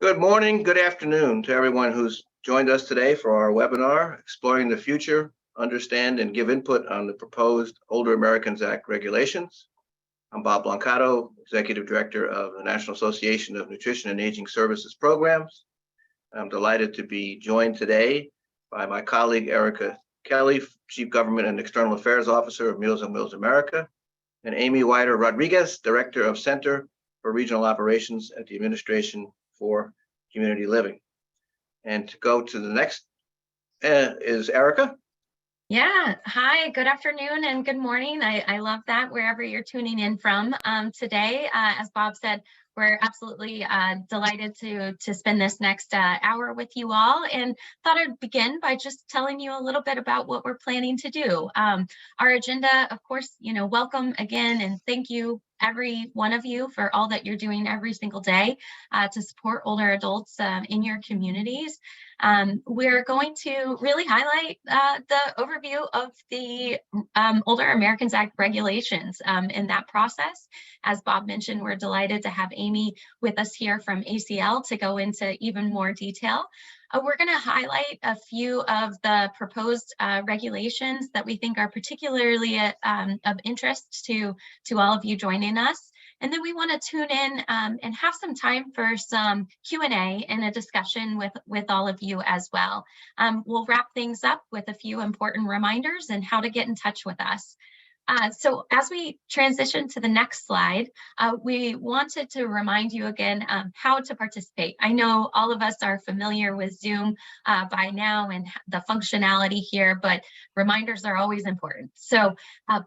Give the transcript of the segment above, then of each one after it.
Good morning, good afternoon to everyone who's joined us today for our webinar, Exploring the Future, Understand and Give Input on the Proposed Older Americans Act Regulations. I'm Bob Blancato, Executive Director of the National Association of Nutrition and Aging Services Programs. I'm delighted to be joined today by my colleague, Erica Kelly, Chief Government and External Affairs Officer of Meals and Wheels America, and Amy Wiatr-Rodrieguez, Director of Center for Regional Operations at the Administration for Community Living. And to go to the next is Erica. Yeah, hi, good afternoon and good morning. I love that wherever you're tuning in from today. As Bob said, we're absolutely delighted to spend this next hour with you all, and thought I'd begin by just telling you a little bit about what we're planning to do. Our agenda, of course, welcome again, and thank you every one of you for all that you're doing every single day to support older adults in your communities. We're going to really highlight the overview of the Older Americans Act regulations in that process. As Bob mentioned, we're delighted to have Amy with us here from ACL to go into even more detail. We're going to highlight a few of the proposed regulations that we think are particularly of interest to all of you joining us. And then we want to tune in and have some time for some Q&A and a discussion with all of you as well. We'll wrap things up with a few important reminders and how to get in touch with us. So as we transition to the next slide, we wanted to remind you again how to participate. I know all of us are familiar with Zoom by now and the functionality here, but reminders are always important. So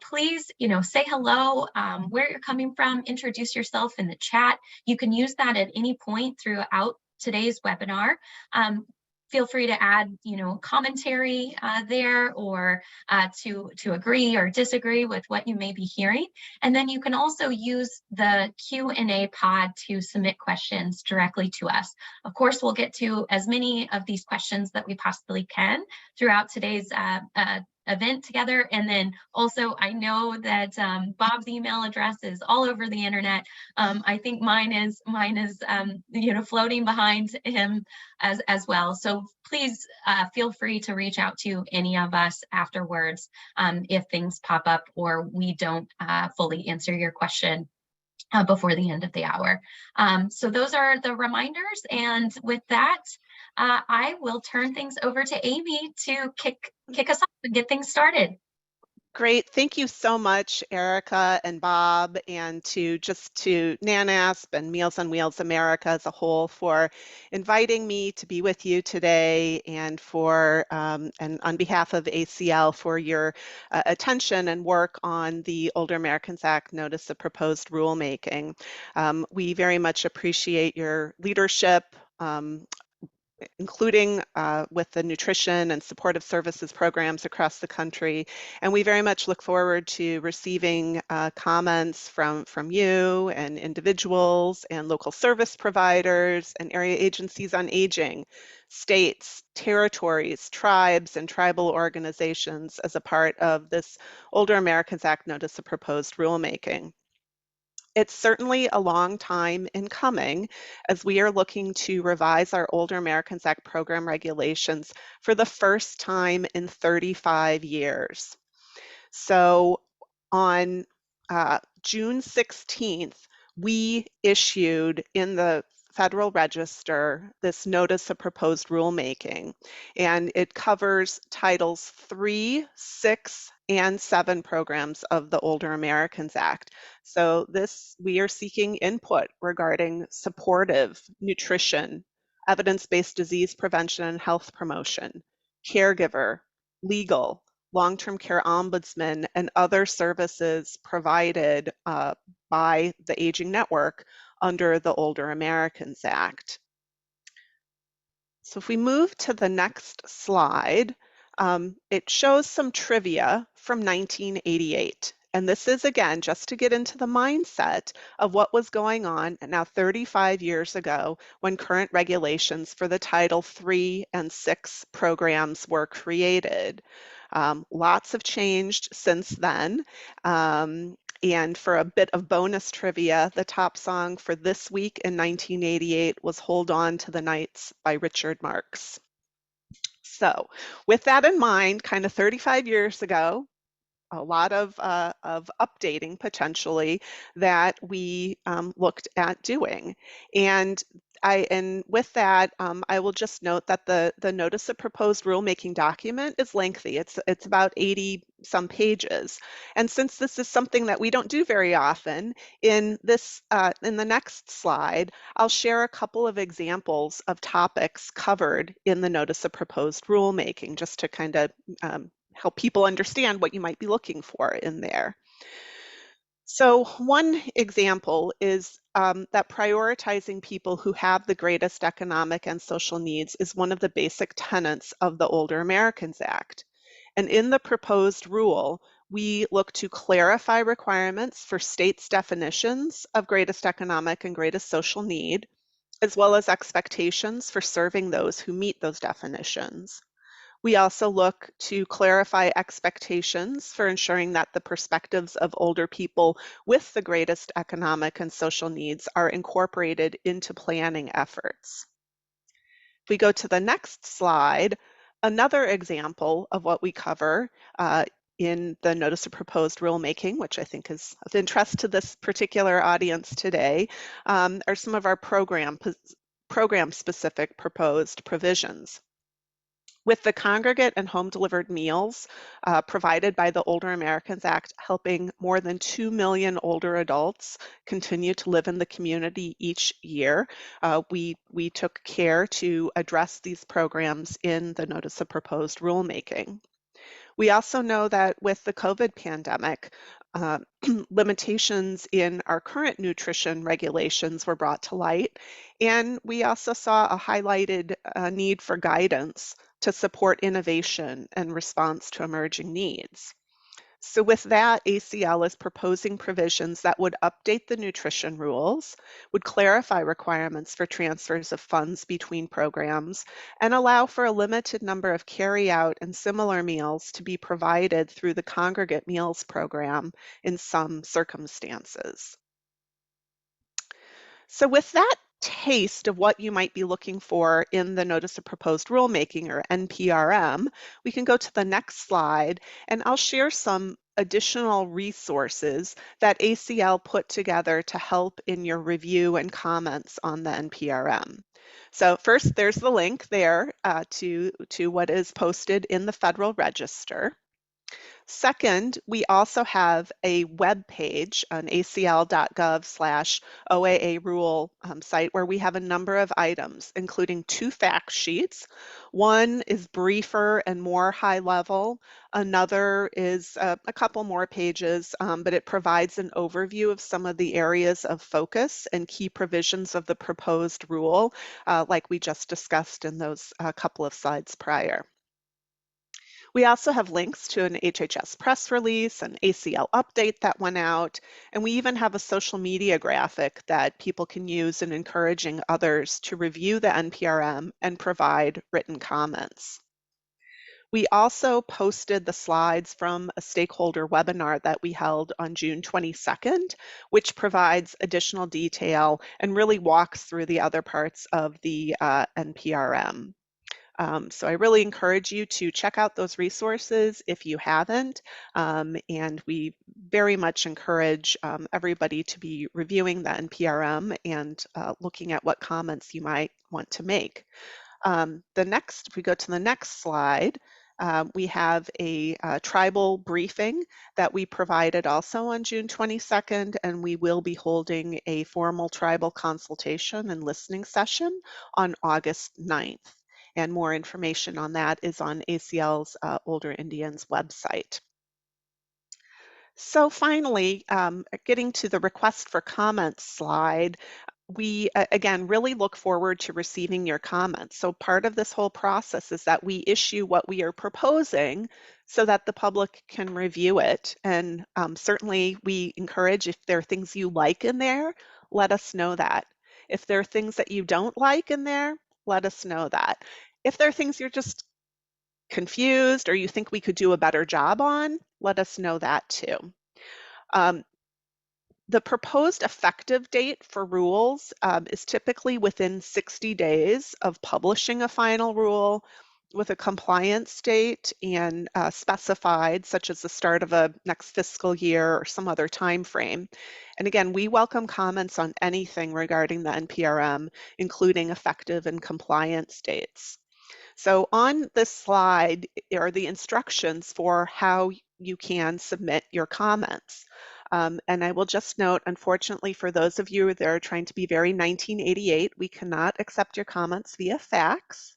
please, say hello, where you're coming from, introduce yourself in the chat. You can use that at any point throughout today's webinar. Feel free to add, commentary there, or to agree or disagree with what you may be hearing. And then you can also use the Q&A pod to submit questions directly to us. Of course, we'll get to as many of these questions that we possibly can throughout today's event together. And then also, I know that Bob's email address is all over the internet. I think mine is floating behind him as well. So please feel free to reach out to any of us afterwards if things pop up or we don't fully answer your question before the end of the hour. So those are the reminders. And with that, I will turn things over to Amy to kick us off and get things started. Great. Thank you so much, Erica and Bob, and to NANASP and Meals on Wheels America as a whole for inviting me to be with you today, and for and on behalf of ACL for your attention and work on the Older Americans Act Notice of Proposed Rulemaking. We very much appreciate your leadership, including with the nutrition and supportive services programs across the country. And we very much look forward to receiving comments from you and individuals and local service providers and area agencies on aging, states, territories, tribes, and tribal organizations as a part of this Older Americans Act Notice of Proposed Rulemaking. It's certainly a long time in coming, as we are looking to revise our Older Americans Act program regulations for the first time in 35 years. So on June 16th, we issued in the Federal Register this Notice of Proposed Rulemaking, and it covers Titles 3, 6, and 7 programs of the Older Americans Act. So we are seeking input regarding supportive nutrition, evidence-based disease prevention and health promotion, caregiver, legal, long-term care ombudsman, and other services provided by the Aging Network under the Older Americans Act. So if we move to the next slide, it shows some trivia from 1988. And this is, again, just to get into the mindset of what was going on now 35 years ago when current regulations for the Title 3 and 6 programs were created. Lots have changed since then. And for a bit of bonus trivia, the top song for this week in 1988 was Hold On to the Nights by Richard Marx. So with that in mind, kind of 35 years ago, a lot of updating potentially that we looked at doing. And with that, I will just note that the notice of proposed rulemaking document is lengthy. It's about 80 some pages. And since this is something that we don't do very often, in the next slide, I'll share a couple of examples of topics covered in the notice of proposed rulemaking, just to kind of help people understand what you might be looking for in there. So one example is that prioritizing people who have the greatest economic and social needs is one of the basic tenets of the Older Americans Act. And in the proposed rule, we look to clarify requirements for states' definitions of greatest economic and greatest social need, as well as expectations for serving those who meet those definitions. We also look to clarify expectations for ensuring that the perspectives of older people with the greatest economic and social needs are incorporated into planning efforts. If we go to the next slide, another example of what we cover in the notice of proposed rulemaking, which I think is of interest to this particular audience today, are some of our program-specific proposed provisions. With the congregate and home delivered meals provided by the Older Americans Act helping more than 2 million older adults continue to live in the community each year, we took care to address these programs in the notice of proposed rulemaking. We also know that with the COVID pandemic, limitations in our current nutrition regulations were brought to light, and we also saw a highlighted need for guidance to support innovation and response to emerging needs. So with that, ACL is proposing provisions that would update the nutrition rules, would clarify requirements for transfers of funds between programs, and allow for a limited number of carry-out and similar meals to be provided through the congregate meals program in some circumstances. So with that taste of what you might be looking for in the Notice of Proposed Rulemaking, or NPRM, we can go to the next slide, and I'll share some additional resources that ACL put together to help in your review and comments on the NPRM. So first, there's the link there to what is posted in the Federal Register. Second, we also have a web page on acl.gov/OAA rule site where we have a number of items, including 2 fact sheets. One is briefer and more high level. Another is a couple more pages, but it provides an overview of some of the areas of focus and key provisions of the proposed rule, like we just discussed in those couple of slides prior. We also have links to an HHS press release, an ACL update that went out, and we even have a social media graphic that people can use in encouraging others to review the NPRM and provide written comments. We also posted the slides from a stakeholder webinar that we held on June 22nd, which provides additional detail and really walks through the other parts of the NPRM. So I really encourage you to check out those resources if you haven't, and we very much encourage everybody to be reviewing the NPRM and looking at what comments you might want to make. If we go to the next slide, we have a tribal briefing that we provided also on June 22nd, and we will be holding a formal tribal consultation and listening session on August 9th. And more information on that is on ACL's Older Indians website. So finally, getting to the request for comments slide, we again really look forward to receiving your comments. So part of this whole process is that we issue what we are proposing so that the public can review it. And certainly we encourage, if there are things you like in there, let us know that. If there are things that you don't like in there, let us know that. If there are things you're just confused or you think we could do a better job on, let us know that too. The proposed effective date for rules is typically within 60 days of publishing a final rule, with a compliance date and specified, such as the start of a next fiscal year or some other time frame. And again, we welcome comments on anything regarding the NPRM, including effective and compliance dates. So on this slide are the instructions for how you can submit your comments. And I will just note, unfortunately, for those of you that are trying to be very 1988, we cannot accept your comments via fax.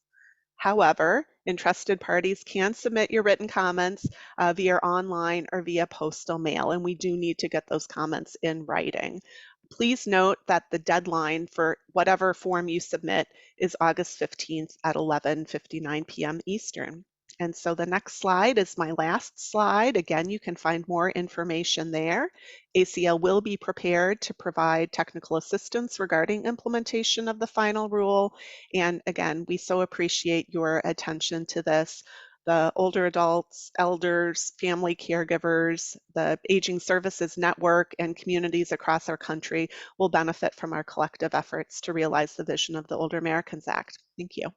However, interested parties can submit your written comments via online or via postal mail, and we do need to get those comments in writing. Please note that the deadline for whatever form you submit is August 15th at 11:59 p.m. Eastern. And so the next slide is my last slide. Again, you can find more information there. ACL will be prepared to provide technical assistance regarding implementation of the final rule. And again, we so appreciate your attention to this. The older adults, elders, family caregivers, the Aging Services Network, and communities across our country will benefit from our collective efforts to realize the vision of the Older Americans Act. Thank you.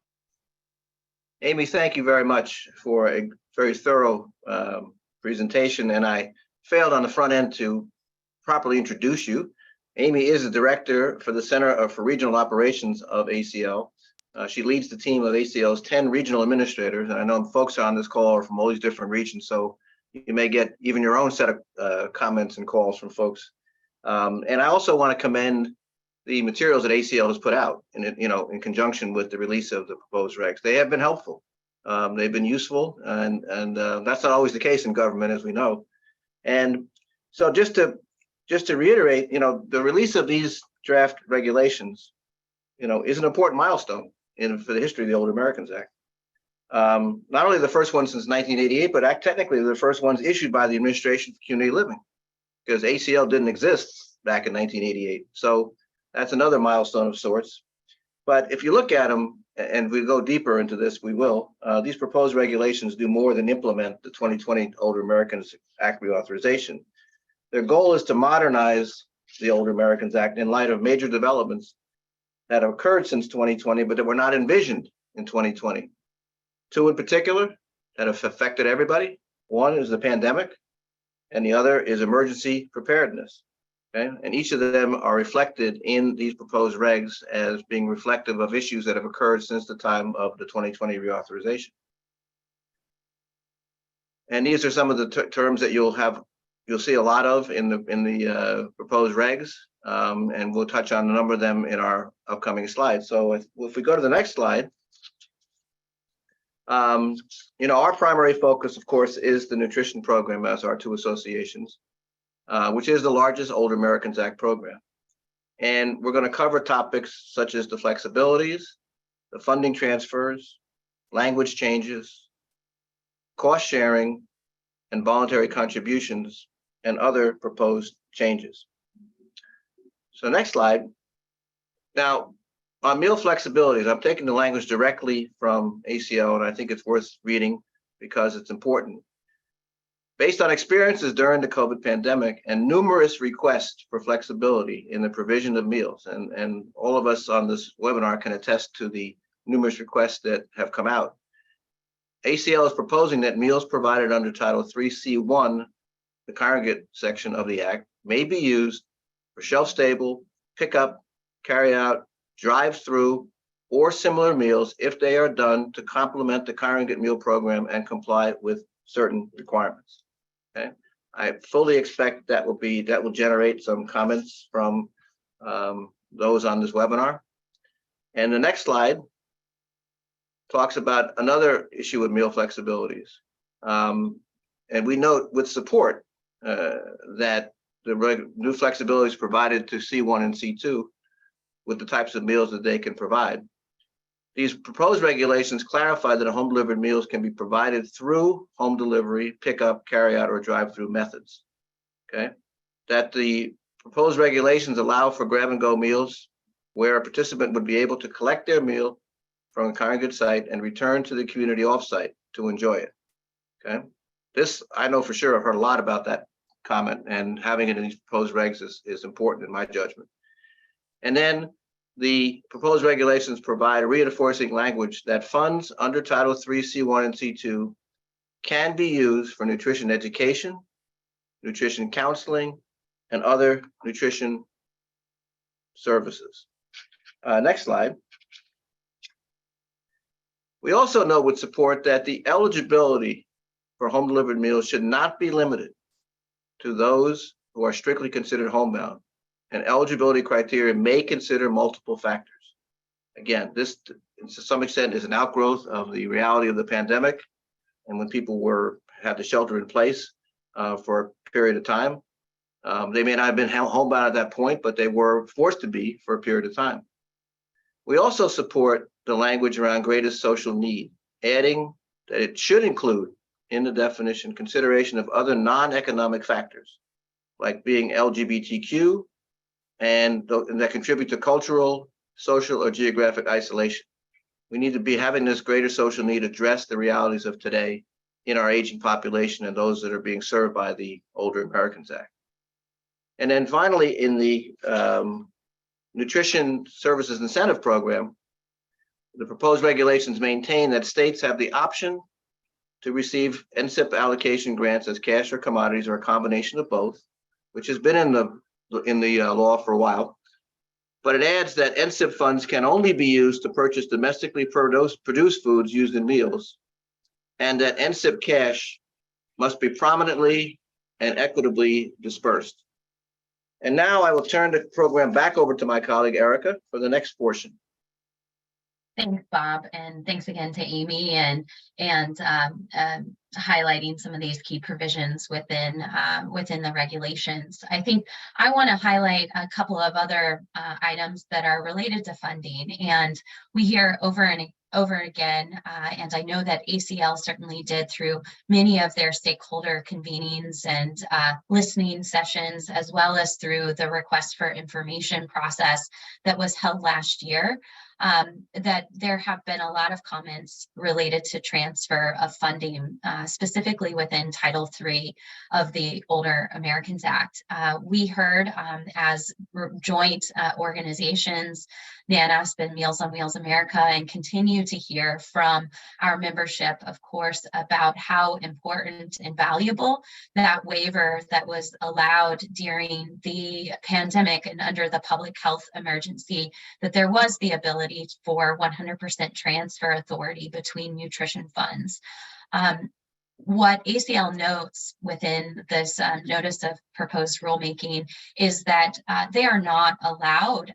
Amy, thank you very much for a very thorough presentation, and I failed on the front end to properly introduce you. Amy is the director for the Center for Regional Operations of ACL. She leads the team of ACL's 10 regional administrators, and I know folks on this call are from all these different regions, so you may get even your own set of comments and calls from folks. And I also want to commend the materials that ACL has put out in conjunction with the release of the proposed regs. They have been helpful. They've been useful, and that's not always the case in government, as we know. And so just to reiterate, the release of these draft regulations, is an important milestone for the history of the Older Americans Act. Not only the first one since 1988, but technically the first ones issued by the Administration for Community Living, because ACL didn't exist back in 1988. So that's another milestone of sorts. But if you look at them, and we go deeper into this, we will, these proposed regulations do more than implement the 2020 Older Americans Act reauthorization. Their goal is to modernize the Older Americans Act in light of major developments that have occurred since 2020, but that were not envisioned in 2020. Two in particular that have affected everybody. One is the pandemic, and the other is emergency preparedness. Okay? And each of them are reflected in these proposed regs as being reflective of issues that have occurred since the time of the 2020 reauthorization. And these are some of the terms that you'll see a lot of in the proposed regs, and we'll touch on a number of them in our upcoming slides. So if we go to the next slide, our primary focus, of course, is the nutrition program as our two associations, which is the largest Older Americans Act program. And we're going to cover topics such as the flexibilities, the funding transfers, language changes, cost sharing, and voluntary contributions, and other proposed changes. So next slide. Now, on meal flexibilities, I'm taking the language directly from ACL, and I think it's worth reading because it's important. Based on experiences during the COVID pandemic and numerous requests for flexibility in the provision of meals, and all of us on this webinar can attest to the numerous requests that have come out, ACL is proposing that meals provided under Title 3C1, the congregate section of the Act, may be used for shelf-stable, pickup, carry-out, drive-through, or similar meals if they are done to complement the congregate meal program and comply with certain requirements. Okay, I fully expect that will generate some comments from those on this webinar. And the next slide talks about another issue with meal flexibilities. And we note with support that the new flexibilities provided to C1 and C2 with the types of meals that they can provide. These proposed regulations clarify that home delivered meals can be provided through home delivery, pickup, carryout, or drive-through methods. Okay, that the proposed regulations allow for grab-and-go meals where a participant would be able to collect their meal from a congregate site and return to the community offsite to enjoy it. Okay, this I know for sure. I've heard a lot about that comment, and having it in these proposed regs is important in my judgment. And then the proposed regulations provide a reinforcing language that funds under Title III, C1 and C2 can be used for nutrition education, nutrition counseling, and other nutrition services. Next slide. We also note with support that the eligibility for home delivered meals should not be limited to those who are strictly considered homebound, and eligibility criteria may consider multiple factors. Again, this to some extent is an outgrowth of the reality of the pandemic, and when people had to shelter in place for a period of time. They may not have been homebound at that point, but they were forced to be for a period of time. We also support the language around greatest social need, adding that it should include in the definition consideration of other non-economic factors, like being LGBTQ and that contribute to cultural, social, or geographic isolation. We need to be having this greater social need address the realities of today in our aging population and those that are being served by the Older Americans Act. And then finally, in the Nutrition Services Incentive Program, the proposed regulations maintain that states have the option to receive NSIP allocation grants as cash or commodities or a combination of both, which has been in the law for a while. But it adds that NSIP funds can only be used to purchase domestically produced foods used in meals, and that NSIP cash must be prominently and equitably dispersed. And now I will turn the program back over to my colleague, Erica, for the next portion. Thanks, Bob, and thanks again to Amy and highlighting some of these key provisions within the regulations. I think I want to highlight a couple of other items that are related to funding, and we hear over and over again, and I know that ACL certainly did through many of their stakeholder convenings and listening sessions, as well as through the request for information process that was held last year. That there have been a lot of comments related to transfer of funding, specifically within Title III of the Older Americans Act. We heard as joint organizations, NANASP and Meals on Wheels America, and continue to hear from our membership, of course, about how important and valuable that waiver that was allowed during the pandemic and under the public health emergency, that there was the ability for 100% transfer authority between nutrition funds. What ACL notes within this notice of proposed rulemaking is that they are not allowed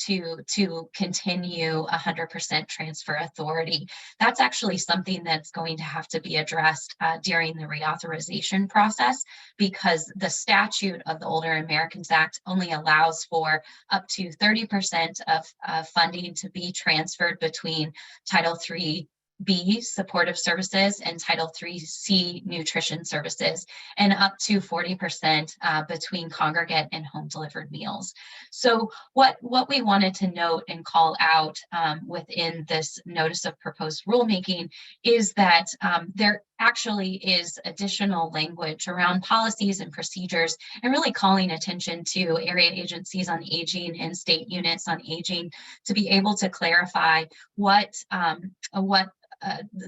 to continue 100% transfer authority. That's actually something that's going to have to be addressed during the reauthorization process, because the statute of the Older Americans Act only allows for up to 30% of funding to be transferred between Title III B, supportive services, and Title III C, nutrition services, and up to 40% between congregate and home delivered meals. So what we wanted to note and call out within this notice of proposed rulemaking is that there actually is additional language around policies and procedures, and really calling attention to area agencies on aging and state units on aging to be able to clarify what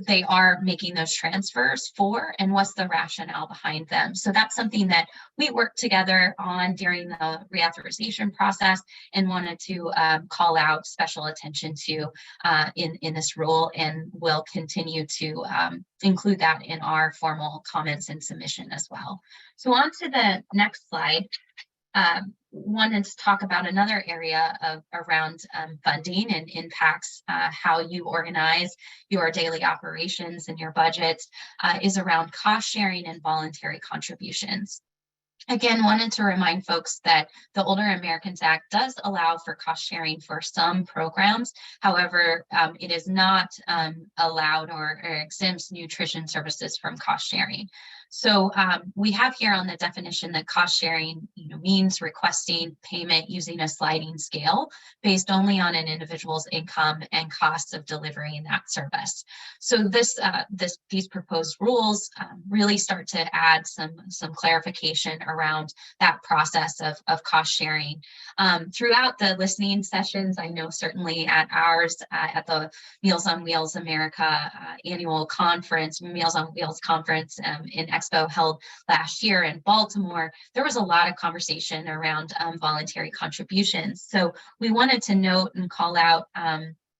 they are making those transfers for and what's the rationale behind them. So that's something that we worked together on during the reauthorization process and wanted to call out special attention to in this rule, and will continue to include that in our formal comments and submission as well. So on to the next slide. Wanted to talk about another area around funding and impacts how you organize your daily operations and your budgets is around cost sharing and voluntary contributions. Again, wanted to remind folks that the Older Americans Act does allow for cost sharing for some programs. However, it is not allowed or exempts nutrition services from cost sharing. So we have here on the definition that cost sharing means requesting payment using a sliding scale based only on an individual's income and costs of delivering that service. So these proposed rules really start to add some clarification around that process of cost sharing. Throughout the listening sessions, I know certainly at ours, at the Meals on Wheels America annual conference, Meals on Wheels conference in Expo held last year in Baltimore, there was a lot of conversation around voluntary contributions. So we wanted to note and call out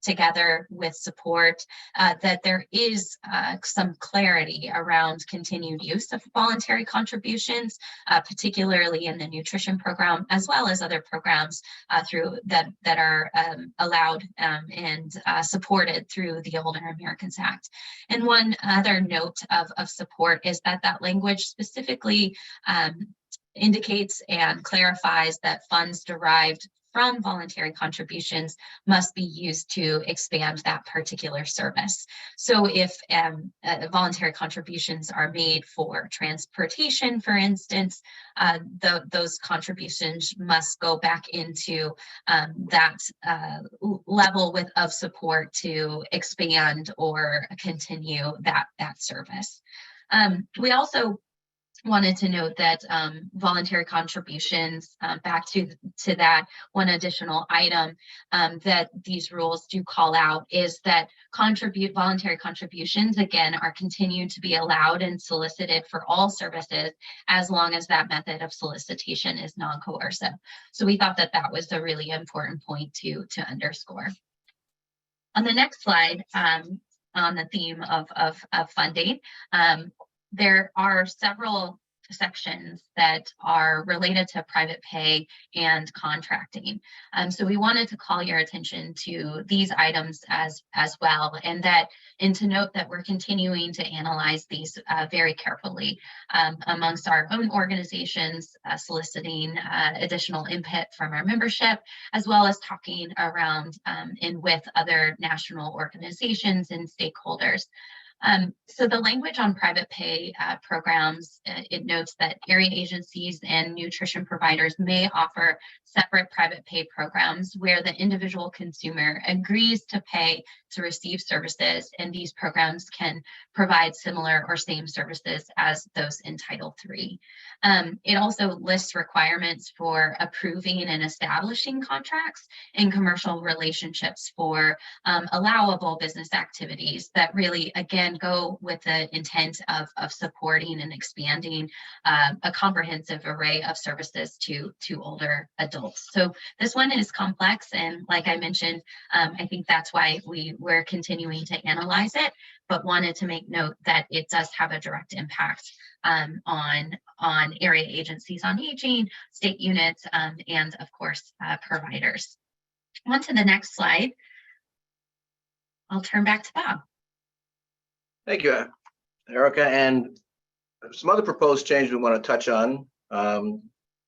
together with support that there is some clarity around continued use of voluntary contributions, particularly in the nutrition program, as well as other programs through that are allowed and supported through the Older Americans Act. And one other note of support is that language specifically indicates and clarifies that funds derived from voluntary contributions must be used to expand that particular service. So if voluntary contributions are made for transportation, for instance, those contributions must go back into that level of support to expand or continue that service. We also wanted to note that voluntary contributions, back to that one additional item that these rules do call out, is that voluntary contributions, again, are continued to be allowed and solicited for all services as long as that method of solicitation is non-coercive. So we thought that was a really important point to underscore. On the next slide, on the theme of funding, there are several sections that are related to private pay and contracting. So we wanted to call your attention to these items as well, and to note that we're continuing to analyze these very carefully amongst our own organizations, soliciting additional input from our membership, as well as talking around and with other national organizations and stakeholders. So the language on private pay programs, it notes that area agencies and nutrition providers may offer separate private pay programs where the individual consumer agrees to pay to receive services, and these programs can provide similar or same services as those in Title III. It also lists requirements for approving and establishing contracts and commercial relationships for allowable business activities that really, again, go with the intent of supporting and expanding a comprehensive array of services to older adults. So this one is complex, and like I mentioned, I think that's why we're continuing to analyze it, but wanted to make note that it does have a direct impact on area agencies on aging, state units, and of course, providers. On to the next slide. I'll turn back to Bob. Thank you, Erica. And some other proposed changes we want to touch on.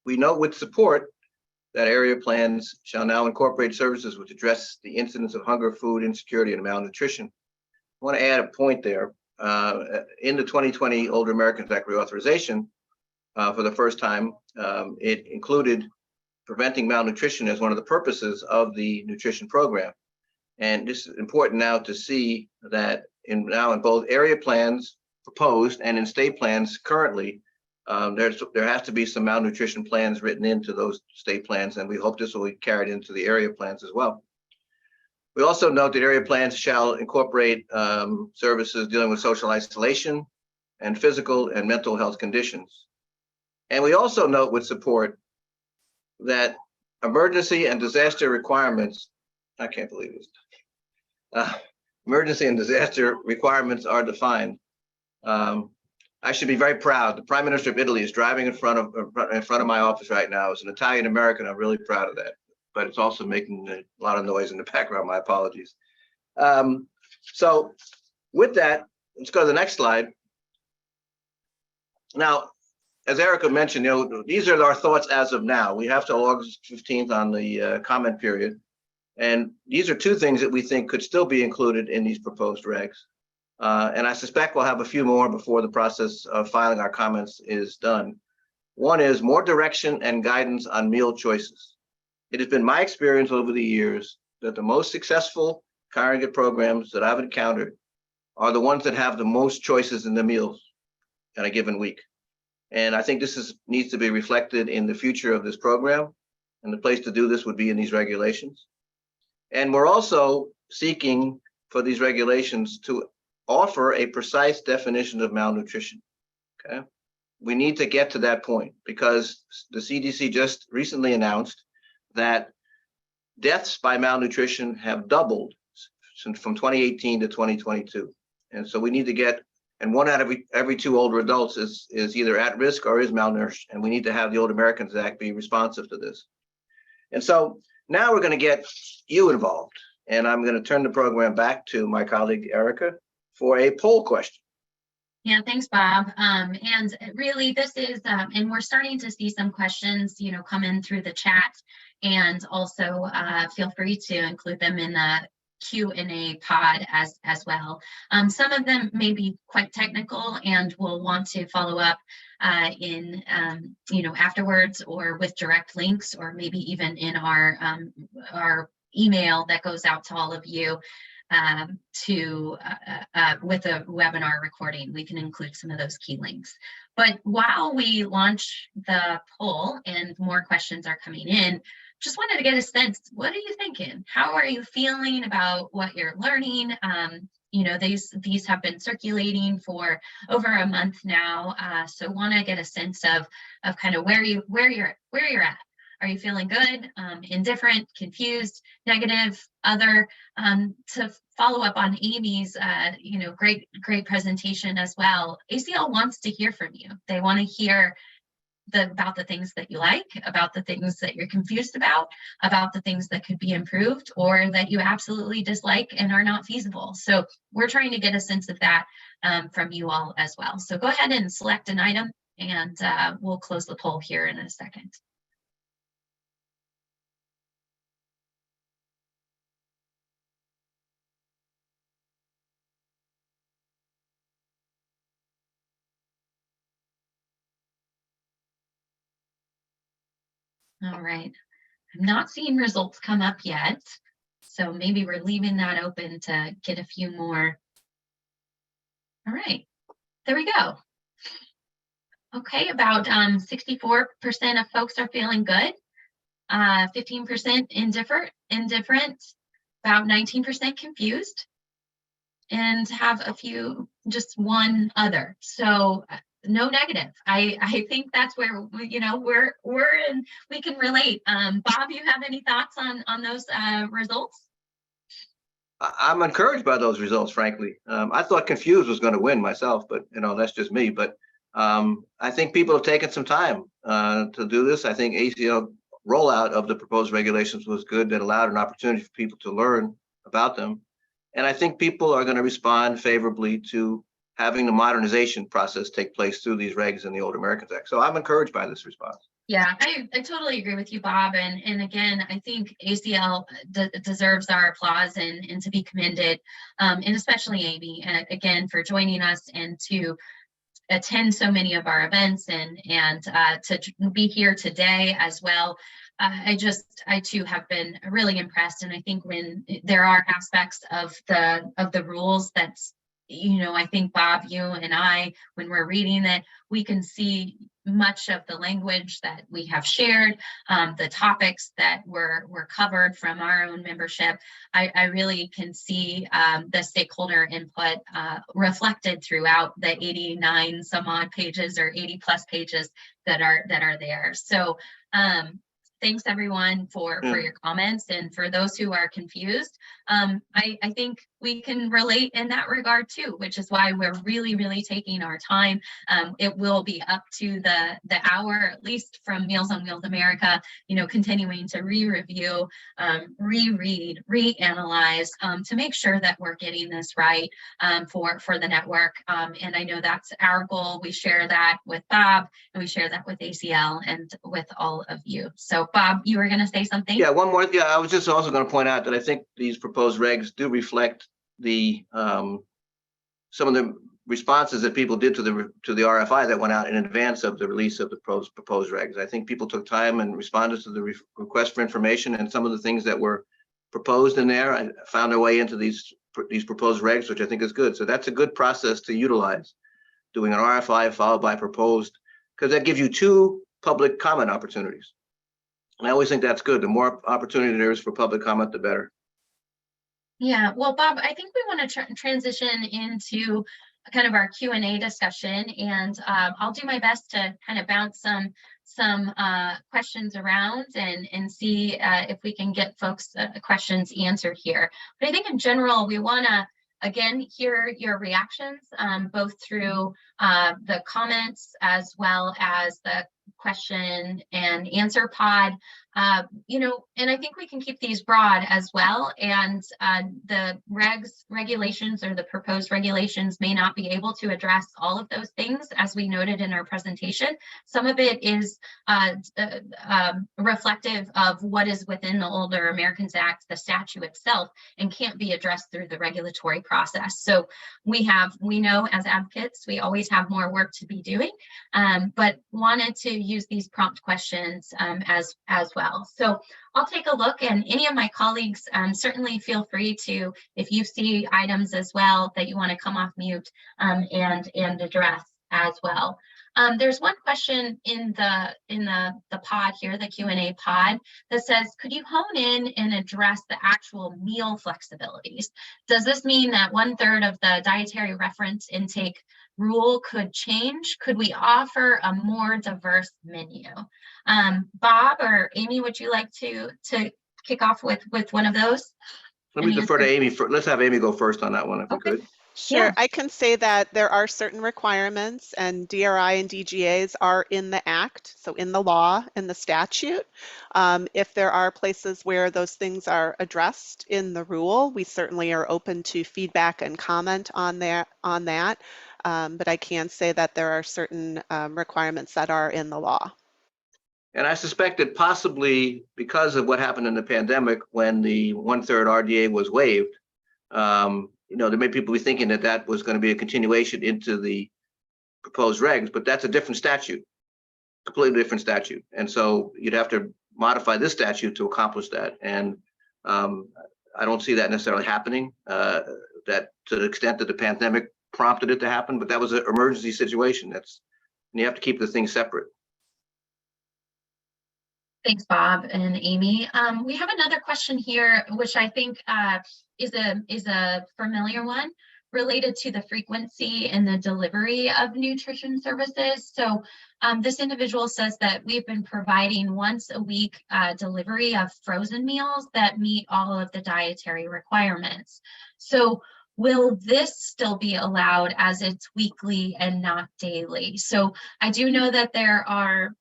We note with support that area plans shall now incorporate services which address the incidence of hunger, food insecurity, and malnutrition. I want to add a point there. In the 2020 Older Americans Act reauthorization, for the first time, it included preventing malnutrition as one of the purposes of the nutrition program. And this is important now to see that in both area plans proposed and in state plans currently, there has to be some malnutrition plans written into those state plans, and we hope this will be carried into the area plans as well. We also note that area plans shall incorporate services dealing with social isolation and physical and mental health conditions. And we also note with support that emergency and disaster requirements, I can't believe this, emergency and disaster requirements are defined. I should be very proud. The Prime Minister of Italy is driving in front of my office right now. As an Italian American, I'm really proud of that. But it's also making a lot of noise in the background. My apologies. So with that, let's go to the next slide. Now, as Erica mentioned, these are our thoughts as of now. We have till August 15th on the comment period. And these are two things that we think could still be included in these proposed regs. And I suspect we'll have a few more before the process of filing our comments is done. One is more direction and guidance on meal choices. It has been my experience over the years that the most successful congregate programs that I've encountered are the ones that have the most choices in the meals in a given week. And I think this needs to be reflected in the future of this program. And the place to do this would be in these regulations. And we're also seeking for these regulations to offer a precise definition of malnutrition. Okay. We need to get to that point because the CDC just recently announced that deaths by malnutrition have doubled from 2018 to 2022. And so we need to get, and 1 out of every 2 older adults is either at risk or is malnourished. And we need to have the Old Americans Act be responsive to this. And so now we're going to get you involved. And I'm going to turn the program back to my colleague, Erica, for a poll question. Yeah, thanks, Bob. And really, this is, and we're starting to see some questions, come in through the chat, and also feel free to include them in the Q&A pod as well. Some of them may be quite technical, and we'll want to follow up in, afterwards, or with direct links, or maybe even in our email that goes out to all of you. With a webinar recording, we can include some of those key links. But while we launch the poll and more questions are coming in, just wanted to get a sense, what are you thinking? How are you feeling about what you're learning? These have been circulating for over a month now, so want to get a sense of kind of where you're at. Are you feeling good, indifferent, confused, negative, other? To follow up on Amy's, great presentation as well. ACL wants to hear from you. They want to hear about the things that you like, about the things that you're confused about the things that could be improved, or that you absolutely dislike and are not feasible. So we're trying to get a sense of that from you all as well. So go ahead and select an item, and we'll close the poll here in a second. All right, I'm not seeing results come up yet, so maybe we're leaving that open to get a few more. All right, there we go. Okay, about 64% of folks are feeling good, 15% indifferent, about 19% confused, and have a few, just one other. So no negative. I think that's where we're in, we can relate. Bob, you have any thoughts on those results? I'm encouraged by those results, frankly. I thought confused was going to win myself, but that's just me. But I think people have taken some time to do this. I think ACL rollout of the proposed regulations was good. That allowed an opportunity for people to learn about them. And I think people are going to respond favorably to having the modernization process take place through these regs in the Old Americans Act. So I'm encouraged by this response. Yeah, I totally agree with you, Bob. And again, I think ACL deserves our applause and to be commended, and especially Amy, and again, for joining us and to attend so many of our events and to be here today as well. I too have been really impressed. And I think when there are aspects of the rules that's, I think, Bob, you and I, when we're reading it, we can see much of the language that we have shared, the topics that were covered from our own membership. I really can see the stakeholder input reflected throughout the 89 some odd pages or 80 plus pages that are there. So thanks everyone for your comments, and for those who are confused, I think we can relate in that regard too, which is why we're really taking our time. It will be up to the hour, at least, from Meals on Wheels America, continuing to re-review, reread, reanalyze, to make sure that we're getting this right for the network. And I know that's our goal. We share that with Bob, and we share that with ACL and with all of you. So Bob, you were going to say something? Yeah, one more. Yeah, I was just also going to point out that I think these proposed regs do reflect the some of the responses that people did to the RFI that went out in advance of the release of the proposed regs. I think people took time and responded to the request for information, and some of the things that were proposed in there and found their way into these proposed regs, which I think is good. So that's a good process to utilize, doing an RFI followed by proposed, because that gives you 2 public comment opportunities. And I always think that's good. The more opportunity there is for public comment, the better. Yeah, well, Bob, I think we want to transition into kind of our Q&A discussion, and I'll do my best to kind of bounce some questions around and see if we can get folks' questions answered here. But I think in general, we want to, again, hear your reactions, both through the comments as well as the question and answer pod. You know, and I think we can keep these broad as well. And the regulations or the proposed regulations may not be able to address all of those things, as we noted in our presentation. Some of it is reflective of what is within the Older Americans Act, the statute itself, and can't be addressed through the regulatory process. So we know as advocates, we always have more work to be doing, but wanted to use these prompt questions as well. So I'll take a look, and any of my colleagues certainly feel free to, if you see items as well that you want to come off mute and address as well. There's one question in the pod here, the Q&A pod, that says, could you hone in and address the actual meal flexibilities? Does this mean that 1/3 of the dietary reference intake rule could change? Could we offer a more diverse menu? Bob or Amy, would you like to kick off with one of those? Let me defer to Amy. Let's have Amy go first on that one, if we could. Sure. Yeah. I can say that there are certain requirements, and DRI and DGAs are in the Act, so in the law, in the statute. If there are places where those things are addressed in the rule, we certainly are open to feedback and comment on that. But I can say that there are certain requirements that are in the law. And I suspect that possibly because of what happened in the pandemic, when the 1/3 RDA was waived, you know, there may people be thinking that that was going to be a continuation into the proposed regs, but that's a different statute, completely different statute. And so you'd have to modify this statute to accomplish that. And I don't see that necessarily happening, that to the extent that the pandemic prompted it to happen, but that was an emergency situation. And you have to keep the things separate. Thanks, Bob and Amy. We have another question here, which I think is a familiar one, related to the frequency and the delivery of nutrition services. So this individual says that we've been providing once a week delivery of frozen meals that meet all of the dietary requirements. So will this still be allowed as it's weekly and not daily? So I do know that there are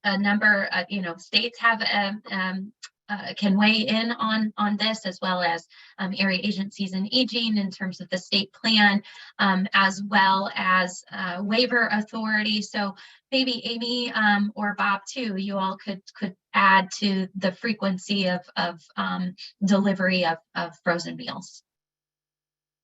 a number of, you know, states have can weigh in on this, as well as area agencies and aging in terms of the state plan, as well as waiver authority. So maybe Amy or Bob too, you all could add to the frequency of delivery of frozen meals.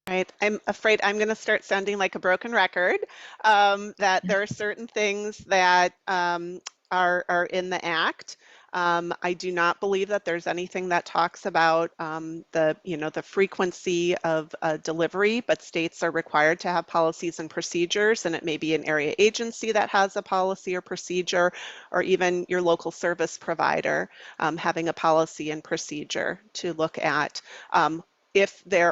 Right. I'm afraid I'm going to start sounding like a broken record, that there are certain things that are in the Act. I do not believe that there's anything that talks about the frequency of delivery, but states are required to have policies and procedures, and it may be an area agency that has a policy or procedure, or even your local service provider having a policy and procedure to look at.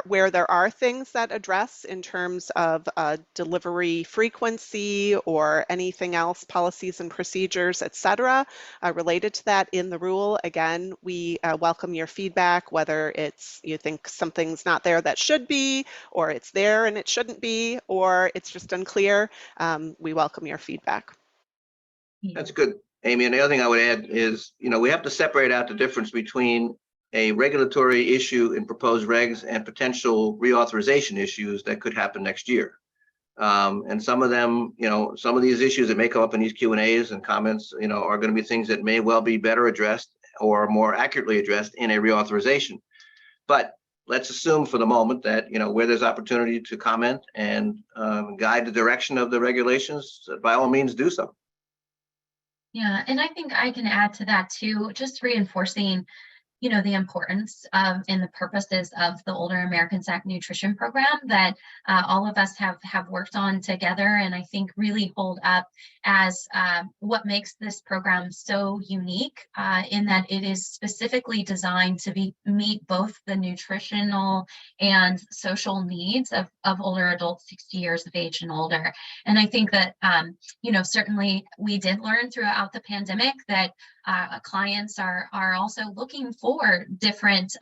Where there are things that address in terms of delivery frequency or anything else, policies and procedures, et cetera, related to that in the rule, again, we welcome your feedback, whether it's you think something's not there that should be, or it's there and it shouldn't be, or it's just unclear. We welcome your feedback. That's good, Amy. And the other thing I would add is, you know, we have to separate out the difference between a regulatory issue in proposed regs and potential reauthorization issues that could happen next year. And some of them, you know, some of these issues that may come up in these Q&As and comments, you know, are going to be things that may well be better addressed or more accurately addressed in a reauthorization. But let's assume for the moment that, where there's opportunity to comment and guide the direction of the regulations, by all means do so. Yeah, and I think I can add to that too, just reinforcing the importance of and the purposes of the Older Americans Act nutrition program that all of us have worked on together, and I think really hold up as what makes this program so unique in that it is specifically designed to meet both the nutritional and social needs of older adults 60 years of age and older. And I think that certainly we did learn throughout the pandemic that clients are also looking for different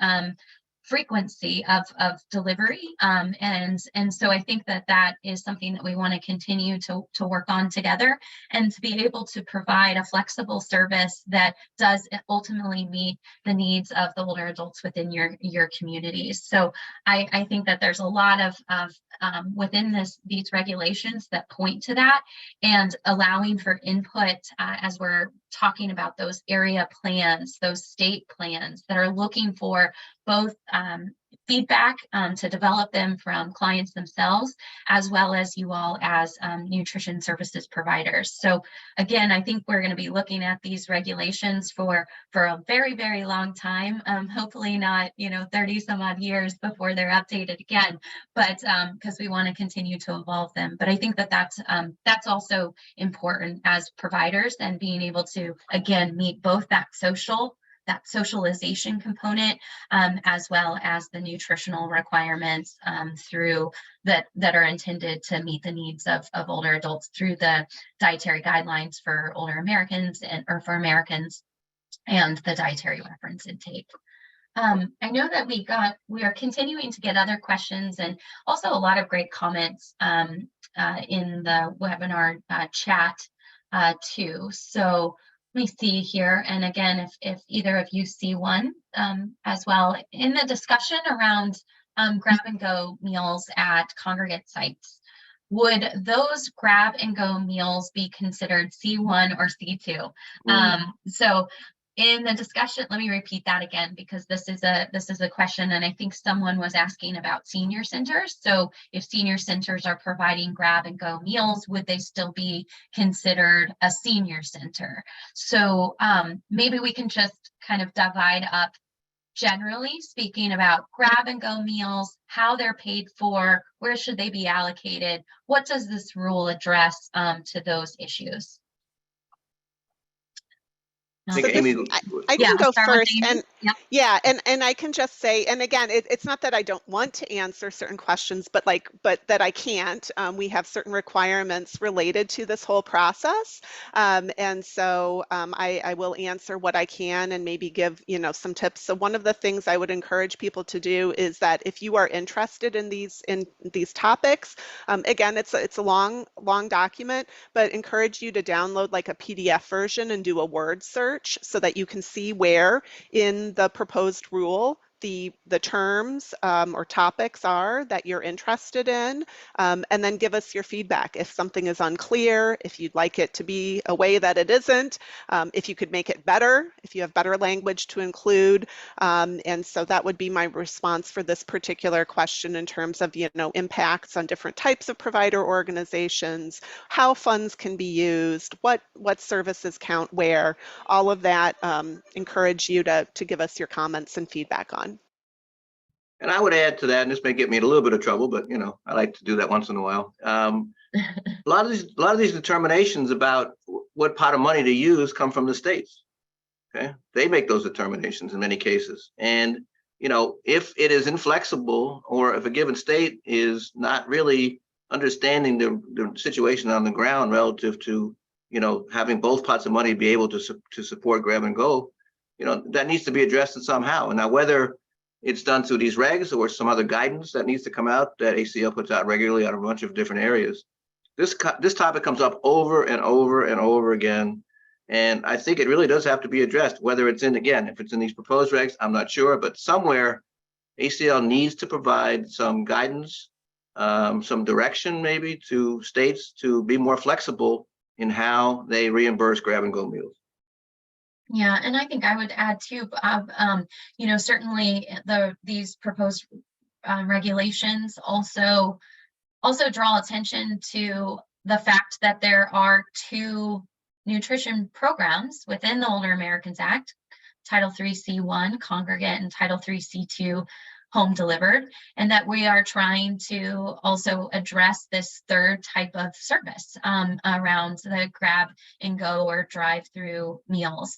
frequency of delivery. And so I think that is something that we want to continue to work on together, and to be able to provide a flexible service that does ultimately meet the needs of the older adults within your communities. So I think that there's a lot of within these regulations that point to that, and allowing for input as we're talking about those area plans, those state plans that are looking for both feedback to develop them from clients themselves, as well as you all as nutrition services providers. So again, I think we're going to be looking at these regulations for a very, very long time, hopefully not 30 some odd years before they're updated again, but because we want to continue to evolve them. But I think that's also important as providers, and being able to again meet both that socialization component, as well as the nutritional requirements through that are intended to meet the needs of older adults through the dietary guidelines for older Americans or for Americans, and the dietary reference intake. I know that we are continuing to get other questions, and also a lot of great comments in the webinar chat too. So let me see here. And again, if either of you see one as well, in the discussion around grab and go meals at congregate sites, would those grab and go meals be considered C1 or C2? So in the discussion, let me repeat that again, because this is a question, and I think someone was asking about senior centers. So if senior centers are providing grab and go meals, would they still be considered a senior center? So maybe we can just kind of divide up, generally speaking, about grab and go meals, how they're paid for, where should they be allocated, what does this rule address to those issues? So I can go first, and and I can just say, and again, it's not that I don't want to answer certain questions, but that I can't. We have certain requirements related to this whole process, and so I will answer what I can and maybe give some tips. So one of the things I would encourage people to do is that if you are interested in these topics, again, it's a long document, but encourage you to download like a PDF version and do a word search, so that you can see where in the proposed rule the terms or topics are that you're interested in, and then give us your feedback. If something is unclear, if you'd like it to be a way that it isn't, if you could make it better, if you have better language to include. And so that would be my response for this particular question in terms of impacts on different types of provider organizations, how funds can be used, what services count where, all of that. Encourage you to give us your comments and feedback on. And I would add to that, and this may get me in a little bit of trouble, but I like to do that once in a while. A lot of these determinations about what pot of money to use come from the states. Okay, they make those determinations in many cases, and if it is inflexible, or if a given state is not really understanding the situation on the ground relative to having both pots of money be able to support grab and go, that needs to be addressed somehow. And now whether it's done through these regs or some other guidance that needs to come out that ACL puts out regularly on a bunch of different areas, this topic comes up over and over and over again. And I think it really does have to be addressed, whether it's if it's in these proposed regs, I'm not sure, but somewhere ACL needs to provide some guidance, some direction maybe to states to be more flexible in how they reimburse grab and go meals. Yeah, and I think I would add too, Bob, certainly these proposed regulations also draw attention to the fact that there are two nutrition programs within the Older Americans Act, Title III C1 congregate and Title III C2 home delivered, and that we are trying to also address this third type of service around the grab and go or drive-through meals.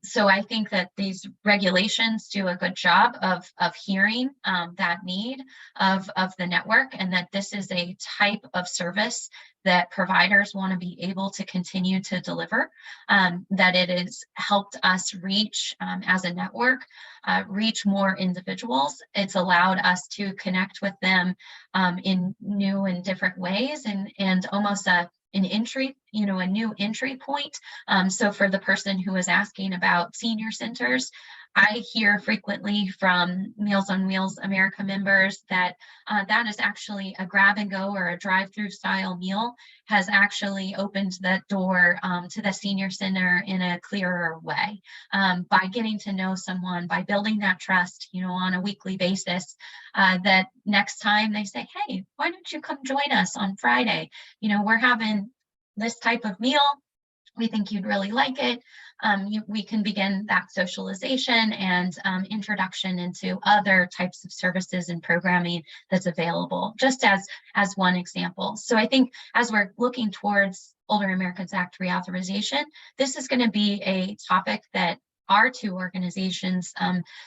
So I think that these regulations do a good job of hearing that need of the network, and that this is a type of service that providers want to be able to continue to deliver, that it has helped us reach, as a network, reach more individuals. It's allowed us to connect with them in new and different ways, and almost a new entry point. So for the person who is asking about senior centers, I hear frequently from Meals on Wheels America members that that is actually a grab and go or a drive-through style meal has actually opened that door to the senior center in a clearer way, by getting to know someone, by building that trust, on a weekly basis, that next time they say, hey, why don't you come join us on Friday? We're having this type of meal. We think you'd really like it. We can begin that socialization and introduction into other types of services and programming that's available, just as one example. So I think as we're looking towards Older Americans Act reauthorization, this is going to be a topic that our two organizations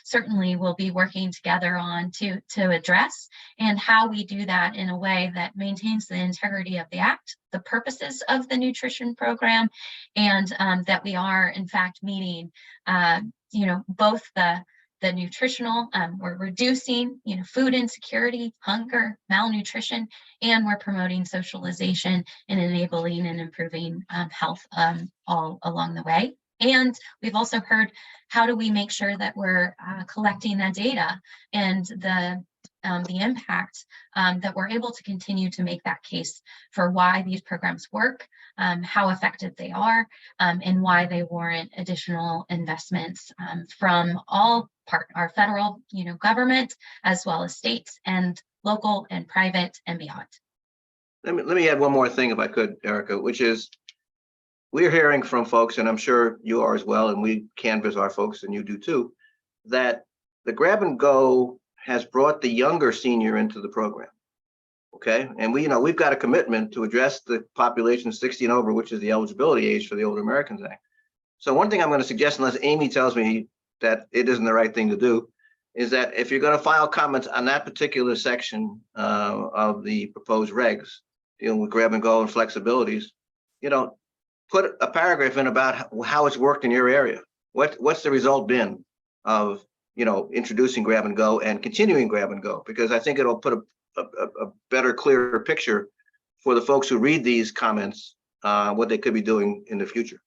certainly will be working together on to address, and how we do that in a way that maintains the integrity of the Act, the purposes of the nutrition program, and that we are in fact meeting both the nutritional, we're reducing food insecurity, hunger, malnutrition, and we're promoting socialization and enabling and improving health all along the way. And we've also heard, how do we make sure that we're collecting that data and the impact, that we're able to continue to make that case for why these programs work, how effective they are, and why they warrant additional investments from our federal government, as well as states and local and private and beyond. Let me add one more thing, if I could, Erica, which is, we're hearing from folks, and I'm sure you are as well, and we canvass our folks, and you do too, that the grab and go has brought the younger senior into the program. Okay, and we've got a commitment to address the population 60 and over, which is the eligibility age for the Older Americans Act. So one thing I'm going to suggest, unless Amy tells me that it isn't the right thing to do, is that if you're going to file comments on that particular section of the proposed regs dealing with grab and go and flexibilities, put a paragraph in about how it's worked in your area. What's the result been of introducing grab and go and continuing grab and go? Because I think it'll put a better, clearer picture for the folks who read these comments, what they could be doing in the future.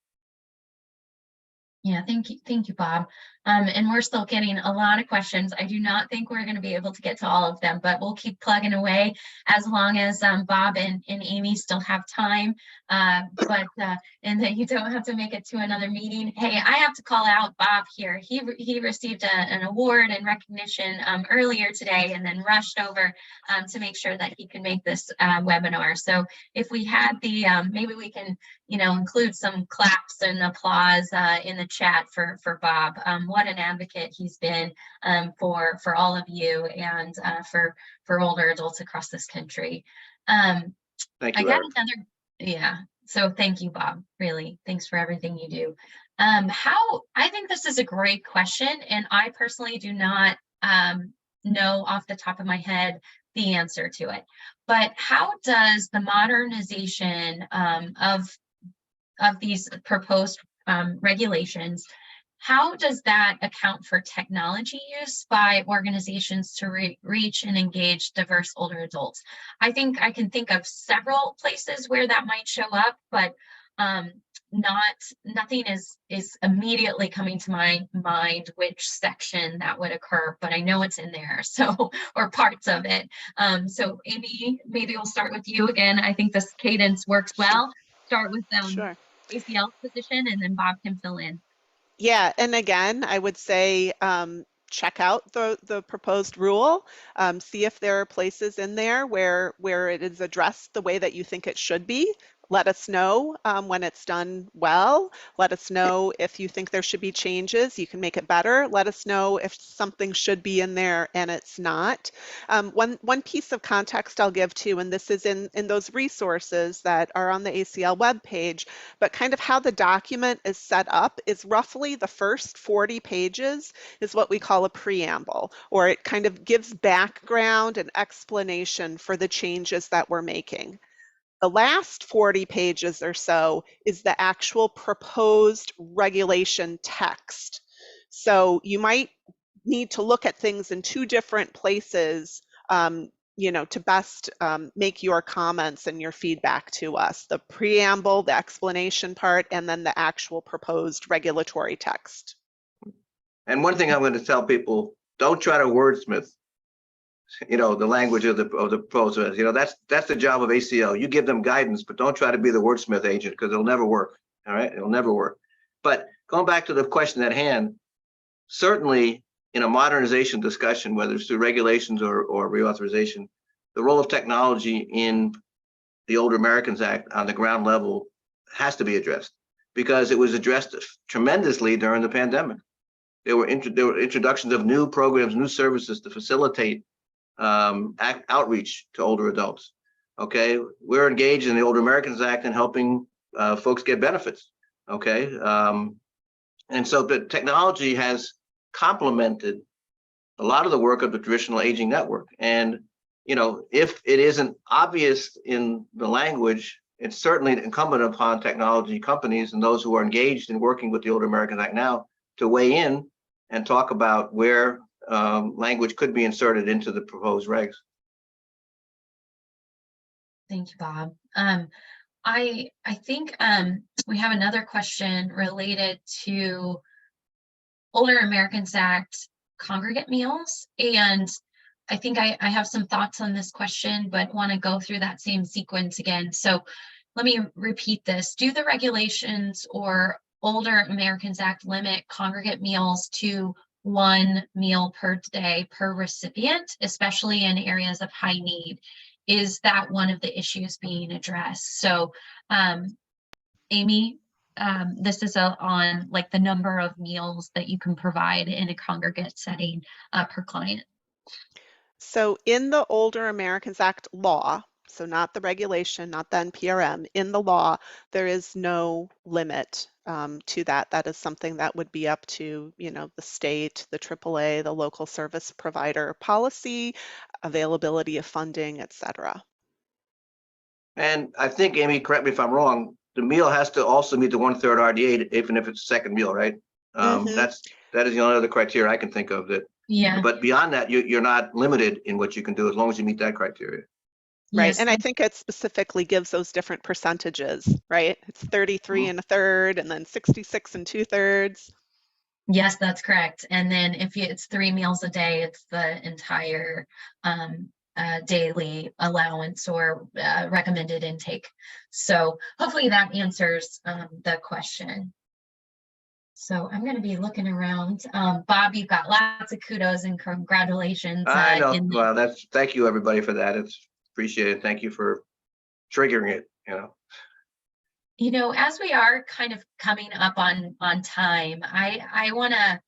Yeah, thank you, Bob. And we're still getting a lot of questions. I do not think we're going to be able to get to all of them, but we'll keep plugging away as long as Bob and Amy still have time. And that you don't have to make it to another meeting. Hey, I have to call out Bob here. He received an award and recognition earlier today, and then rushed over to make sure that he could make this webinar. So if we had the, maybe we can, include some claps and applause in the chat for Bob. What an advocate he's been for all of you and for older adults across this country. Thank you, I got another, yeah. So thank you, Bob. Really, thanks for everything you do. I think this is a great question, and I personally do not know off the top of my head the answer to it. But how does the modernization of these proposed regulations, how does that account for technology use by organizations to reach and engage diverse older adults? I think I can think of several places where that might show up, but nothing is immediately coming to my mind which section that would occur, but I know it's in there, so, or parts of it. So Amy, maybe we'll start with you again. I think this cadence works well. Start with Sure. ACL position, and then Bob can fill in. Yeah, and again, I would say check out the proposed rule, see if there are places in there where it is addressed the way that you think it should be. Let us know when it's done well. Let us know if you think there should be changes. You can make it better. Let us know if something should be in there and it's not. One piece of context I'll give too, and this is in those resources that are on the ACL webpage, but kind of how the document is set up is roughly the first 40 pages is what we call a preamble, or it kind of gives background and explanation for the changes that we're making. The last 40 pages or so is the actual proposed regulation text. So you might need to look at things in two different places, to best make your comments and your feedback to us. The preamble, the explanation part, and then the actual proposed regulatory text. And one thing I'm going to tell people, don't try to wordsmith, the language of the proposal. That's the job of ACL. You give them guidance, but don't try to be the wordsmith agent, because it'll never work. All right, it'll never work. But going back to the question at hand, certainly in a modernization discussion, whether it's through regulations or reauthorization, the role of technology in the Older Americans Act on the ground level has to be addressed, because it was addressed tremendously during the pandemic. There were introductions of new programs, new services to facilitate outreach to older adults. Okay, we're engaged in the Older Americans Act and helping folks get benefits. Okay, and so the technology has complemented a lot of the work of the traditional aging network. And if it isn't obvious in the language, it's certainly incumbent upon technology companies and those who are engaged in working with the Older Americans Act now to weigh in and talk about where language could be inserted into the proposed regs. Thank you, Bob. I think we have another question related to Older Americans Act congregate meals, and I think I have some thoughts on this question, but want to go through that same sequence again. So let me repeat this. Do the regulations or Older Americans Act limit congregate meals to 1 meal per day per recipient, especially in areas of high need? Is that one of the issues being addressed? So Amy, this is on like the number of meals that you can provide in a congregate setting per client. So in the Older Americans Act law, so not the regulation, not the NPRM, in the law, there is no limit to that. That is something that would be up to, the state, the AAA, the local service provider policy, availability of funding, et cetera. And I think, Amy, correct me if I'm wrong, the meal has to also meet the 1/3 RDA, even if it's a second meal, right? That is the only other criteria I can think of. That. Yeah. But beyond that, you're not limited in what you can do as long as you meet that criteria. Right. Yes. And I think it specifically gives those different percentages, right? It's 33 1/3 and then 66 2/3. Yes, that's correct. And then if it's 3 meals a day, it's the entire daily allowance or recommended intake. So hopefully that answers the question. So I'm going to be looking around. Bob, you've got lots of kudos and congratulations. I know. Well, thank you everybody for that. It's appreciated. Thank you for triggering it. As we are kind of coming up on time, I want to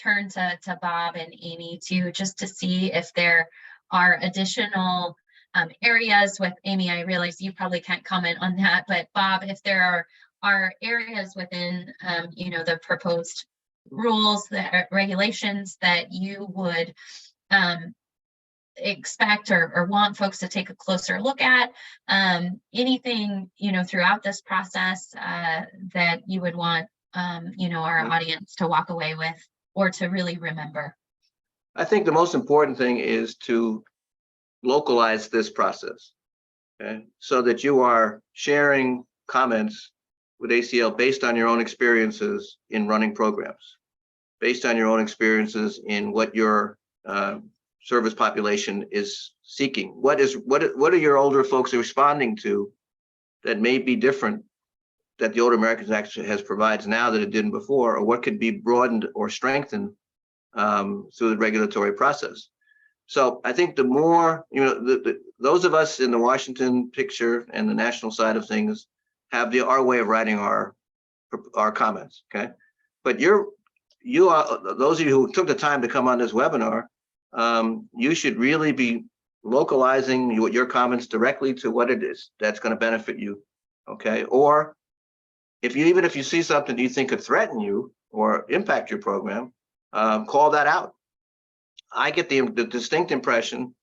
turn to Bob and Amy just to see if there are additional areas with Amy. I realize you probably can't comment on that, but Bob, if there are areas within the proposed rules, the regulations that you would expect or want folks to take a closer look at, anything throughout this process that you would want our audience to walk away with or to really remember? I think the most important thing is to localize this process, okay, so that you are sharing comments with ACL based on your own experiences in running programs, based on your own experiences in what your service population is seeking. What are your older folks responding to that may be different that the Older Americans Act has provides now that it didn't before, or what could be broadened or strengthened through the regulatory process. So I think the more, those of us in the Washington picture and the national side of things have our way of writing our comments, okay? But you are, those of you who took the time to come on this webinar, you should really be localizing your comments directly to what it is that's going to benefit you, okay? Or even if you see something you think could threaten you or impact your program, call that out. I get the distinct impression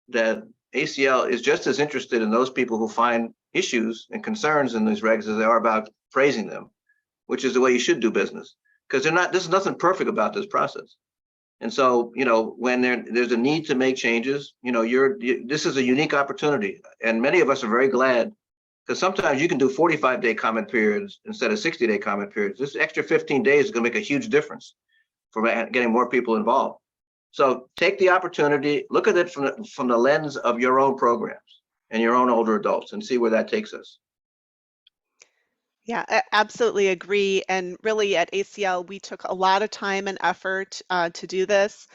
that ACL is just as interested in those people who find issues and concerns in these regs as they are about praising them, which is the way you should do business. Because there's nothing perfect about this process. And so, when there's a need to make changes, this is a unique opportunity. And many of us are very glad, because sometimes you can do 45-day comment periods instead of 60-day comment periods. This extra 15 days is going to make a huge difference for getting more people involved. So take the opportunity, look at it from the lens of your own programs and your own older adults, and see where that takes us. Yeah, I absolutely agree. And really at ACL, we took a lot of time and effort to do this,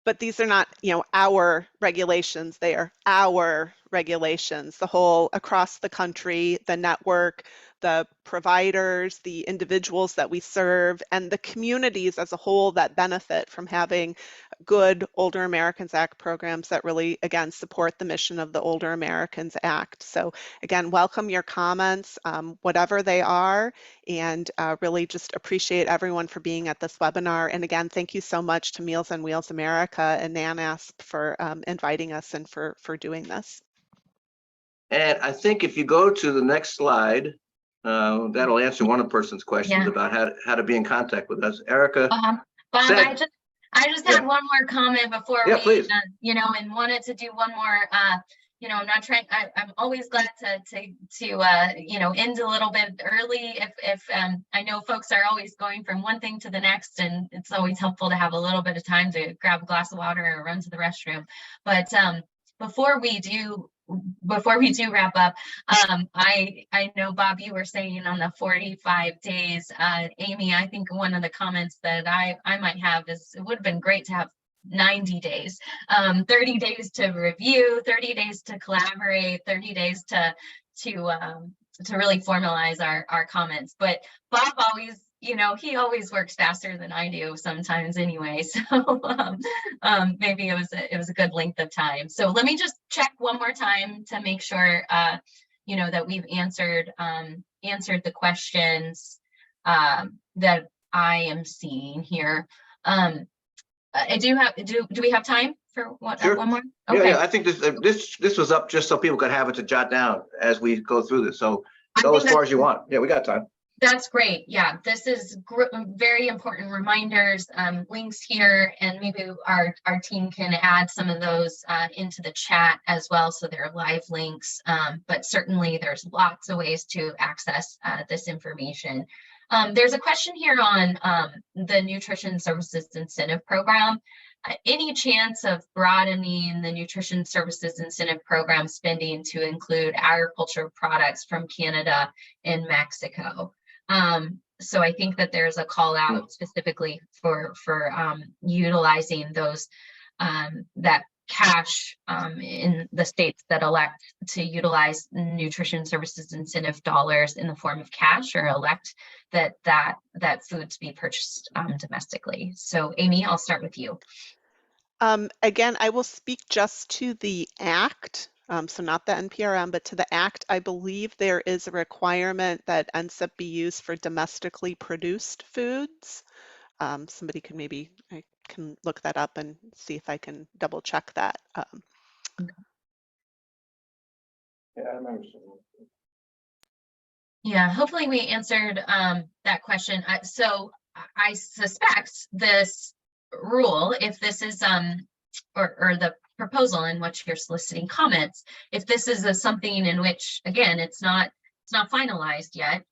but these are not, our regulations, they are our regulations, the whole across the country, the network, the providers, the individuals that we serve, and the communities as a whole that benefit from having good Older Americans Act programs that really, again, support the mission of the Older Americans Act. So again, welcome your comments, whatever they are, and really just appreciate everyone for being at this webinar. And again, thank you so much to Meals on Wheels America and NANASP for inviting us and for doing this. And I think if you go to the next slide, that'll answer one of the person's questions about how to be in contact with us. Erica. Bob, I just had one more comment before we, please. And wanted to do one more, I'm not trying, I'm always glad to end a little bit early if I know folks are always going from one thing to the next, and it's always helpful to have a little bit of time to grab a glass of water or run to the restroom. But before we do wrap up, I know, Bob, you were saying on the 45 days, Amy, I think one of the comments that I might have is it would have been great to have 90 days, 30 days to review, 30 days to collaborate, 30 days to really formalize our comments. But Bob always, he always works faster than I do sometimes anyway. So maybe it was a good length of time. So let me just check one more time to make sure, that we've answered the questions that I am seeing here. Do we have time for one more? Okay. Yeah, I think this was up just so people could have it to jot down as we go through this. So go as far as you want. Yeah, we got time. That's great. Yeah, this is very important reminders, links here, and maybe our team can add some of those into the chat as well, so they're live links. But certainly there's lots of ways to access this information. There's a question here on the Nutrition Services Incentive Program. Any chance of broadening the Nutrition Services Incentive Program spending to include agriculture products from Canada and Mexico? So I think that there's a call out specifically for utilizing those that cash in the states that elect to utilize Nutrition Services Incentive dollars in the form of cash, or elect that foods be purchased domestically. So Amy, I'll start with you. Again, I will speak just to the Act. So not the NPRM, but to the Act. I believe there is a requirement that NSIP be used for domestically produced foods. Somebody can I can look that up and see if I can double check that. Yeah, I remember. Yeah, hopefully we answered that question. So I suspect this rule, if this is or the proposal in which you're soliciting comments, if this is something in which, again, it's not finalized yet.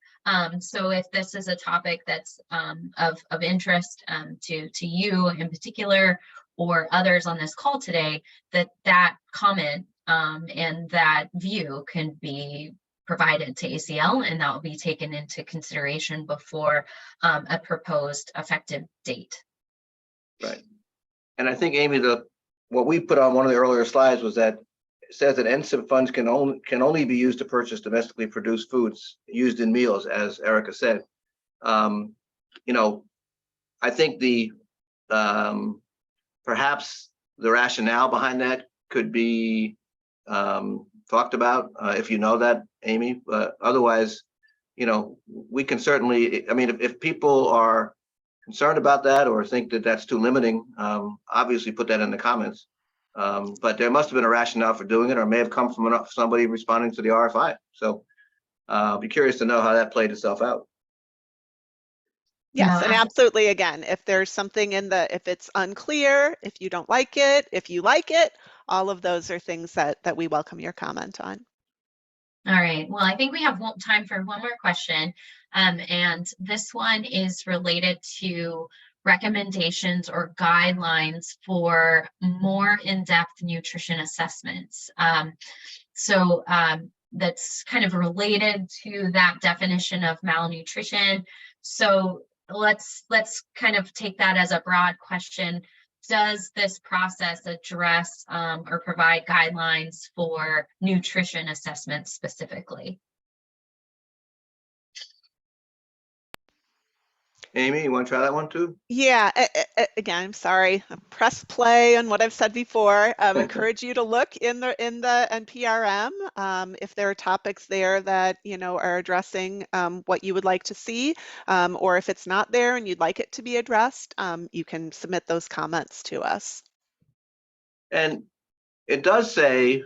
So if this is a topic that's of interest to you in particular, or others on this call today, that comment and that view can be provided to ACL, and that will be taken into consideration before a proposed effective date. Right. And I think, Amy, what we put on one of the earlier slides was that it says that NSIP funds can only be used to purchase domestically produced foods used in meals, as Erica said. You know, I think perhaps the rationale behind that could be talked about, if you know that, Amy. But otherwise, you know, we can certainly, I mean, if people are concerned about that or think that that's too limiting, obviously put that in the comments. But there must have been a rationale for doing it, or may have come from somebody responding to the RFI. So I'll be curious to know how that played itself out. Yes, and absolutely, again, if there's something if it's unclear, if you don't like it, if you like it, all of those are things that we welcome your comment on. All right, well, I think we have time for one more question. And this one is related to recommendations or guidelines for more in-depth nutrition assessments. So that's kind of related to that definition of malnutrition. So let's kind of take that as a broad question. Does this process address or provide guidelines for nutrition assessments specifically? Amy, you want to try that one too? Yeah, again, I'm sorry. Press play on what I've said before. Encourage you to look in the NPRM if there are topics there that are addressing what you would like to see, or if it's not there and you'd like it to be addressed, you can submit those comments to us. And it does say,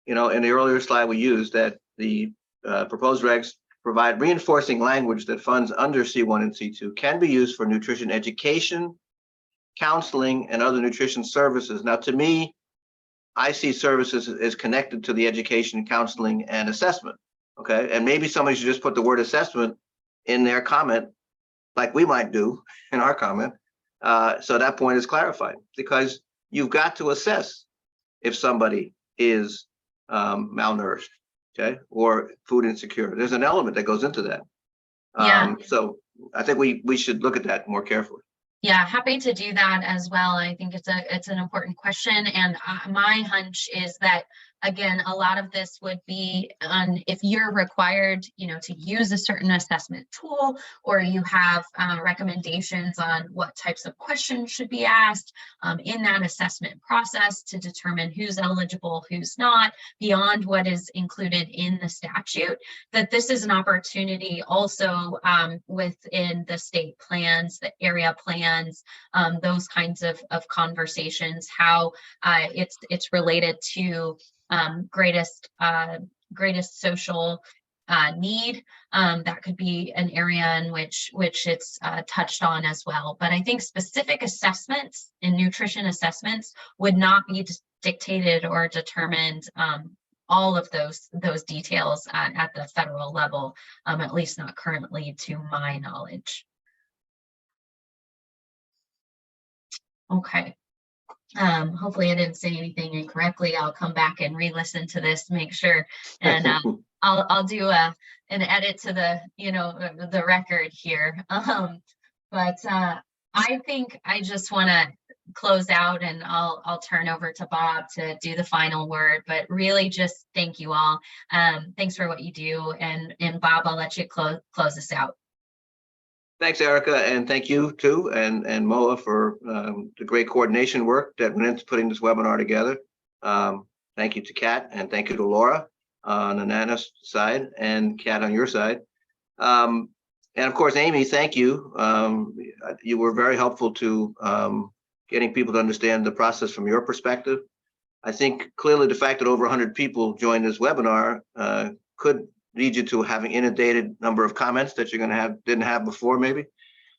in the earlier slide we used, that the proposed regs provide reinforcing language that funds under C1 and C2 can be used for nutrition education, counseling, and other nutrition services. Now, to me, I see services as connected to the education, counseling, and assessment. Okay, and maybe somebody should just put the word assessment in their comment, like we might do in our comment, so that point is clarified, because you've got to assess if somebody is malnourished, okay, or food insecure. There's an element that goes into that. Yeah. So I think we should look at that more carefully. Yeah, happy to do that as well. I think it's an important question, and my hunch is that, again, a lot of this would be on if you're required, to use a certain assessment tool, or you have recommendations on what types of questions should be asked in that assessment process to determine who's eligible, who's not, beyond what is included in the statute, that this is an opportunity also within the state plans, the area plans, those kinds of conversations, how it's related to greatest social need. That could be an area in which it's touched on as well. But I think specific assessments and nutrition assessments would not be dictated or determined, all of those details at the federal level, at least not currently to my knowledge. Okay. Hopefully I didn't say anything incorrectly. I'll come back and re-listen to this, make sure, and I'll do an edit to the record here. But I think I just want to close out, and I'll turn over to Bob to do the final word. But really, just thank you all. Thanks for what you do, and Bob, I'll let you close us out. Thanks, Erica, and thank you too, and MOA for the great coordination work that went into putting this webinar together. Thank you to Kat, and thank you to Laura on the NANASP side, and Kat on your side. And of course, Amy, thank you. You were very helpful to getting people to understand the process from your perspective. I think clearly the fact that over 100 people joined this webinar could lead you to having inundated number of comments that you're going to didn't have before, maybe.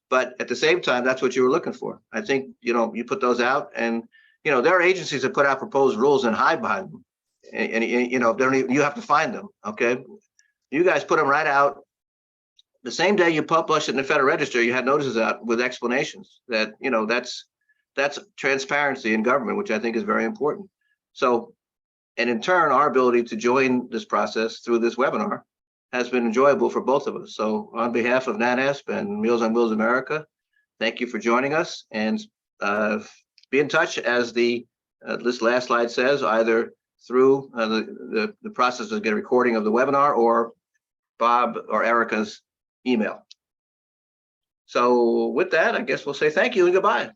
But at the same time, that's what you were looking for. I think, you put those out, and, there are agencies that put out proposed rules and hide behind them. And they don't even, you have to find them. Okay. You guys put them right out. The same day you published it in the Federal Register, you had notices out with explanations that, that's transparency in government, which I think is very important. So, and in turn, our ability to join this process through this webinar has been enjoyable for both of us. So on behalf of NANASP and Meals on Wheels America, thank you for joining us, and be in touch as this last slide says, either through the process of getting a recording of the webinar or Bob or Erica's email. So with that, I guess we'll say thank you and goodbye.